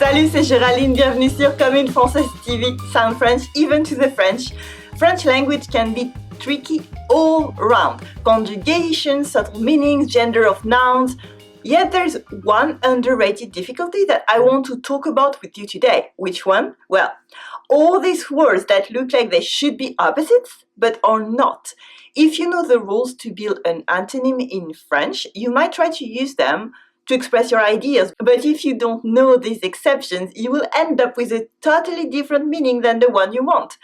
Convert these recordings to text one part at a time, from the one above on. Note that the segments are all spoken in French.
Salut, c'est Géraldine, bienvenue sur Comme une Française TV, Sound French, even to the French. French language can be tricky all round. Conjugation, subtle meanings, gender of nouns. Yet there's one underrated difficulty that I want to talk about with you today. Which one? Well, all these words that look like they should be opposites, but are not. If you know the rules to build an antonym in French, you might try to use them to express your ideas. But if you don't know these exceptions, you will end up with a totally different meaning than the one you want.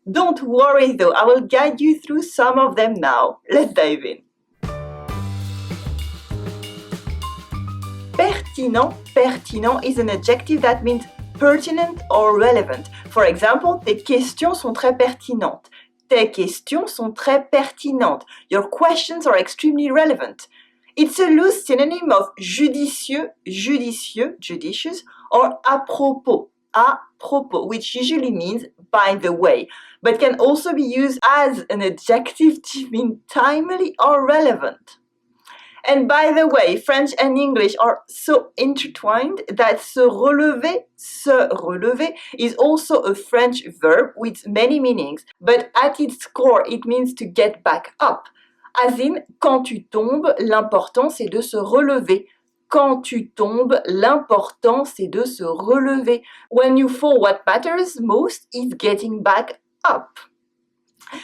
Don't worry though, I will guide you through some of them now. Let's dive in. Pertinent is an adjective that means pertinent or relevant. For example, tes questions sont très pertinentes. Tes questions sont très pertinentes. Your questions are extremely relevant. It's a loose synonym of judicieux, judicious, or à propos, which usually means by the way, but can also be used as an adjective to mean timely or relevant. And by the way, French and English are so intertwined that se relever is also a French verb with many meanings, but at its core it means to get back up. As in, quand tu tombes, l'important c'est de se relever. Quand tu tombes, l'important c'est de se relever. When you fall, what matters most is getting back up.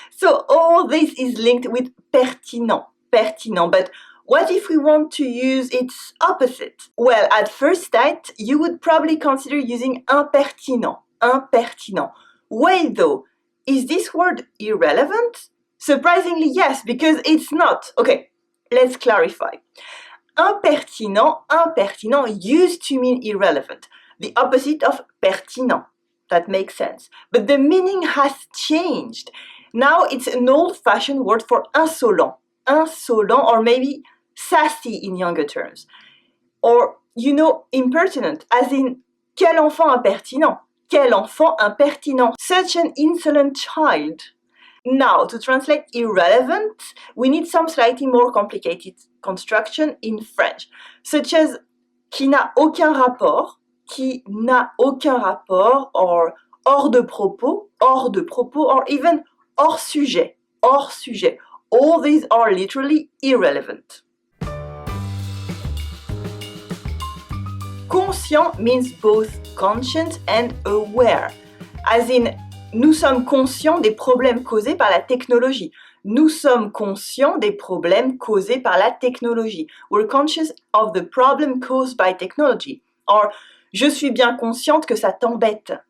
So all this is linked with pertinent, but what if we want to use its opposite? Well, at first sight, you would probably consider using impertinent. Wait though, is this word irrelevant? Surprisingly, yes, because it's not. Okay, let's clarify. Impertinent used to mean irrelevant, the opposite of pertinent. That makes sense. But the meaning has changed. Now it's an old-fashioned word for insolent, or maybe sassy in younger terms. Or, impertinent, as in, quel enfant impertinent, such an insolent child. Now, to translate irrelevant, we need some slightly more complicated construction in French, such as qui n'a aucun rapport, or hors de propos, or even hors sujet. All these are literally irrelevant. Conscient means both conscious and aware, as in, nous sommes conscients des problèmes causés par la technologie. We're conscious of the problem caused by technology. Or, je suis bien consciente que ça t'embête.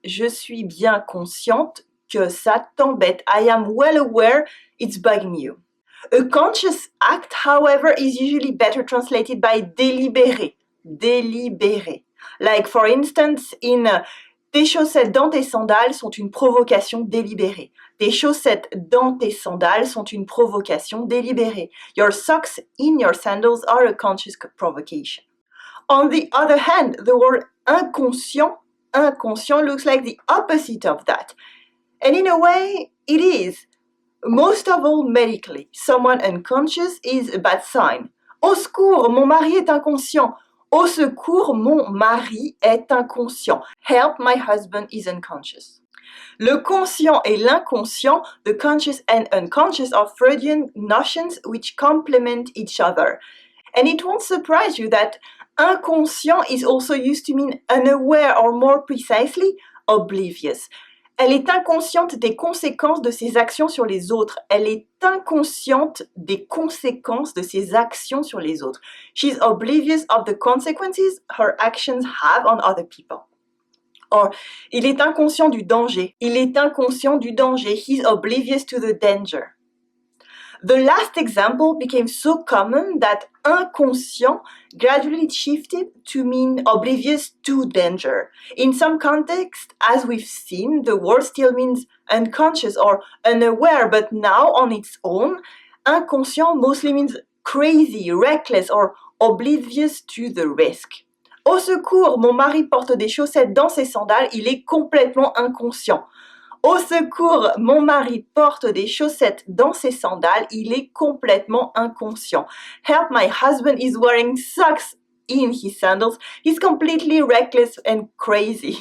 I am well aware it's bugging you. A conscious act, however, is usually better translated by délibéré. Like, for instance, in tes chaussettes dans tes sandales sont une provocation délibérée. Your socks in your sandals are a conscious provocation. On the other hand, the word inconscient looks like the opposite of that. And in a way, it is. Most of all, medically, someone unconscious is a bad sign. Au secours, mon mari est inconscient. Au secours, mon mari est inconscient. Help, my husband is unconscious. Le conscient et l'inconscient, the conscious and unconscious, are Freudian notions which complement each other. And it won't surprise you that inconscient is also used to mean unaware, or more precisely, oblivious. Elle est inconsciente des conséquences de ses actions sur les autres. She's oblivious of the consequences her actions have on other people. Or, il est inconscient du danger. He's oblivious to the danger. The last example became so common that inconscient gradually shifted to mean oblivious to danger. In some contexts, as we've seen, the word still means unconscious or unaware, but now on its own, inconscient mostly means crazy, reckless, or oblivious to the risk. Au secours, mon mari porte des chaussettes dans ses sandales, il est complètement inconscient. Au secours, mon mari porte des chaussettes dans ses sandales, il est complètement inconscient. Help, my husband is wearing socks in his sandals. He's completely reckless and crazy.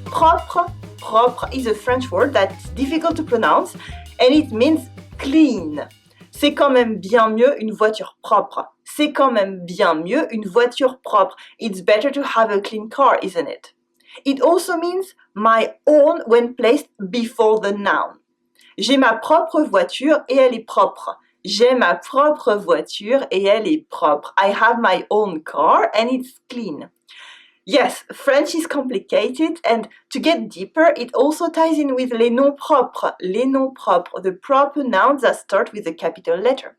Propre, propre is a French word that's difficult to pronounce and it means clean. C'est quand même bien mieux une voiture propre. C'est quand même bien mieux une voiture propre. It's better to have a clean car, isn't it? It also means my own when placed before the noun. J'ai ma propre voiture et elle est propre. J'ai ma propre voiture et elle est propre. I have my own car and it's clean. Yes, French is complicated, and to get deeper, it also ties in with les noms propres, the proper nouns that start with a capital letter.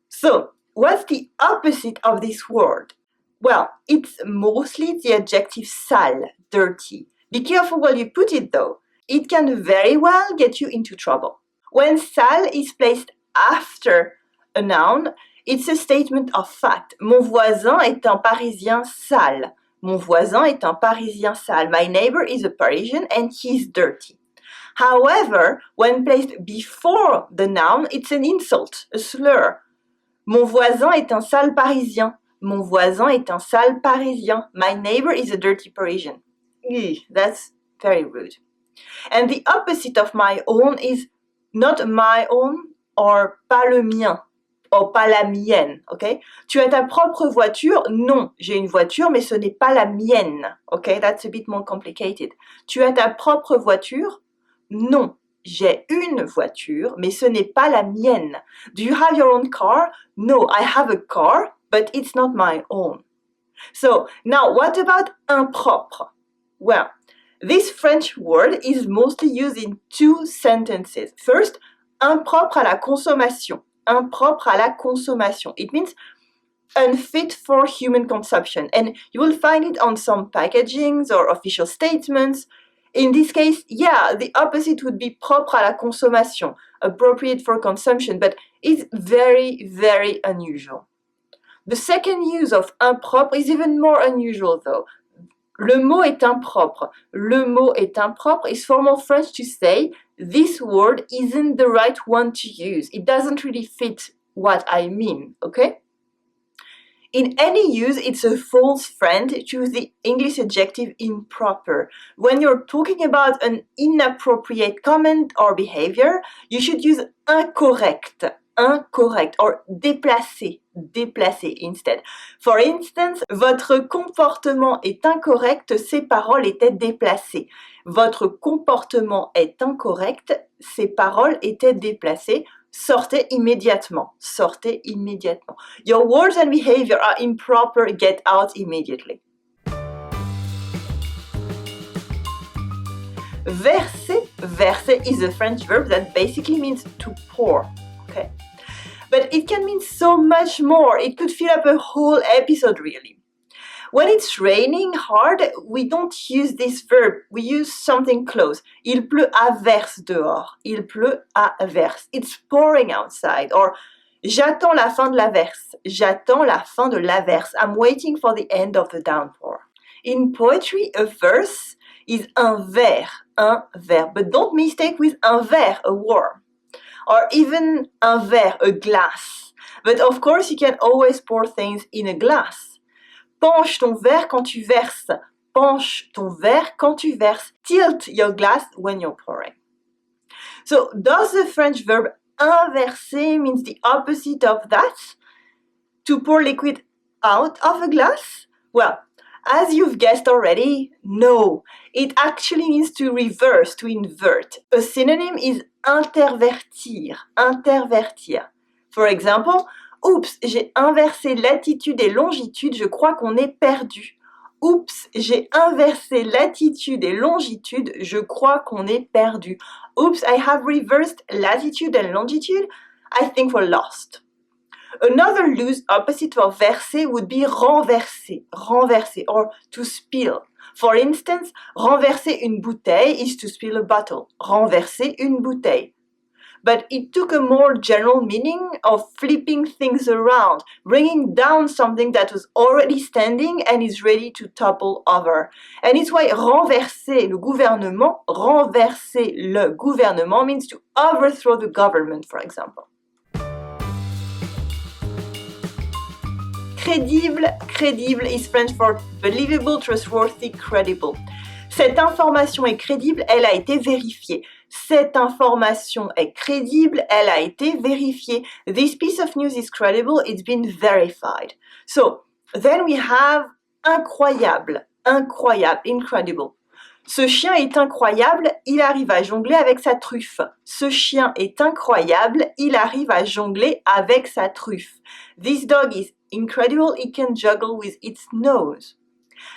So, what's the opposite of this word? Well, it's mostly the adjective sale, dirty. Be careful where you put it though. It can very well get you into trouble. When sale is placed after a noun, it's a statement of fact. Mon voisin est un Parisien sale. Mon voisin est un Parisien sale. My neighbor is a Parisian and he's dirty. However, when placed before the noun, it's an insult, a slur. Mon voisin est un sale Parisien. Mon voisin est un sale Parisien. My neighbor is a dirty Parisian. That's very rude. And the opposite of my own is not my own or pas le mien. Or pas la mienne, ok? Tu as ta propre voiture? Non, j'ai une voiture, mais ce n'est pas la mienne, ok? That's a bit more complicated. Tu as ta propre voiture? Non, j'ai une voiture, mais ce n'est pas la mienne. Do you have your own car? No, I have a car, but it's not my own. So, now what about impropre? Well, this French word is mostly used in two sentences. First, impropre à la consommation. Impropre à la consommation. It means unfit for human consumption. And you will find it on some packagings or official statements. In this case, yeah, the opposite would be propre à la consommation, appropriate for consumption, but it's very, very unusual. The second use of impropre is even more unusual though. Le mot est impropre. Le mot est impropre is formal French to say this word isn't the right one to use. It doesn't really fit what I mean, okay? In any use, it's a false friend to use the English adjective improper. When you're talking about an inappropriate comment or behavior, you should use incorrect, incorrect, or déplacé, déplacé instead. For instance, votre comportement est incorrect, ces paroles étaient déplacées. Votre comportement est incorrect, ces paroles étaient déplacées. Sortez immédiatement, sortez immédiatement. Your words and behavior are improper, get out immediately. Verser, verser is a French verb that basically means to pour, okay? But it can mean so much more. It could fill up a whole episode, really. When it's raining hard, we don't use this verb. We use something close. Il pleut à verse dehors. Il pleut à verse. It's pouring outside. Or, j'attends la fin de la verse. J'attends la fin de la verse. I'm waiting for the end of the downpour. In poetry, a verse is un vers, but don't mistake with un verre, a worm, or even un verre, a glass. But of course, you can always pour things in a glass. Penche ton verre quand tu verses. Penche ton verre quand tu verses. Tilt your glass when you're pouring. So, does the French verb inverser means the opposite of that? To pour liquid out of a glass? Well, as you've guessed already, no. It actually means to reverse, to invert. A synonym is intervertir, intervertir. For example, oups, j'ai inversé latitude et longitude, je crois qu'on est perdu. Oups, j'ai inversé latitude et longitude, je crois qu'on est perdu. Oops, I have reversed latitude and longitude, I think we're lost. Another loose opposite of verser would be renverser, renverser, or to spill. For instance, renverser une bouteille is to spill a bottle. Renverser une bouteille. But it took a more general meaning of flipping things around, bringing down something that was already standing and is ready to topple over. And it's why renverser le gouvernement means to overthrow the government, for example. Crédible, crédible is French for believable, trustworthy, credible. Cette information est crédible, elle a été vérifiée. Cette information est crédible, elle a été vérifiée. This piece of news is credible, it's been verified. So, then we have incroyable, incroyable, incredible. Ce chien est incroyable, il arrive à jongler avec sa truffe. Ce chien est incroyable, il arrive à jongler avec sa truffe. This dog is incredible, it can juggle with its nose.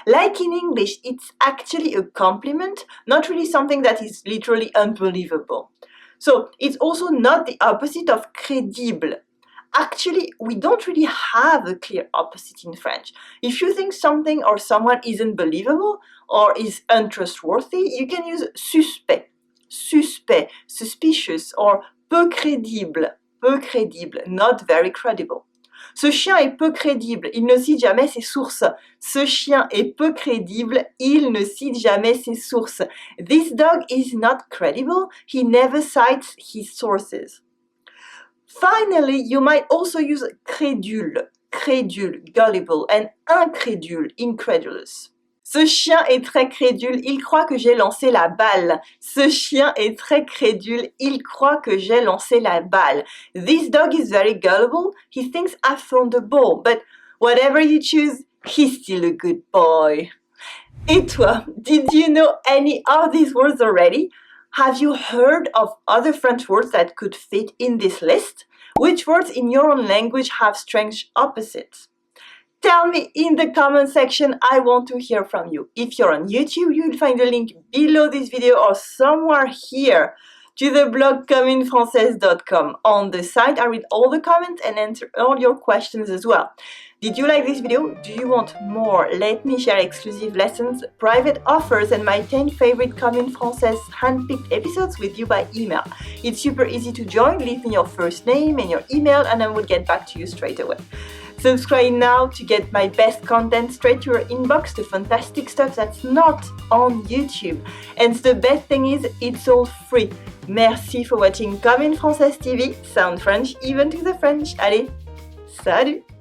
Like in English, it's actually a compliment, not really something that is literally unbelievable. So, it's also not the opposite of crédible. Actually, we don't really have a clear opposite in French. If you think something or someone isn't believable or is untrustworthy, you can use suspect, suspect, suspicious, or peu crédible, not very credible. Ce chien est peu crédible, il ne cite jamais ses sources. Ce chien est peu crédible, il ne cite jamais ses sources. This dog is not credible, he never cites his sources. Finally, you might also use crédule, gullible, and incrédule, incredulous. Ce chien est très crédule, il croit que j'ai lancé la balle. Ce chien est très crédule, il croit que j'ai lancé la balle. This dog is very gullible, he thinks I've thrown the ball, but whatever you choose, he's still a good boy. Et toi, did you know any of these words already? Have you heard of other French words that could fit in this list? Which words in your own language have strange opposites? Tell me in the comment section, I want to hear from you. If you're on YouTube, you'll find the link below this video or somewhere here to the blog communefrancaise.com. On the site, I read all the comments and answer all your questions as well. Did you like this video? Do you want more? Let me share exclusive lessons, private offers, and my 10 favorite Commune Française handpicked episodes with you by email. It's super easy to join. Leave me your first name and your email, and I will get back to you straight away. Subscribe now to get my best content straight to your inbox, the fantastic stuff that's not on YouTube. And the best thing is, it's all free. Merci for watching Commune Française TV. Sound French even to the French. Allez, salut!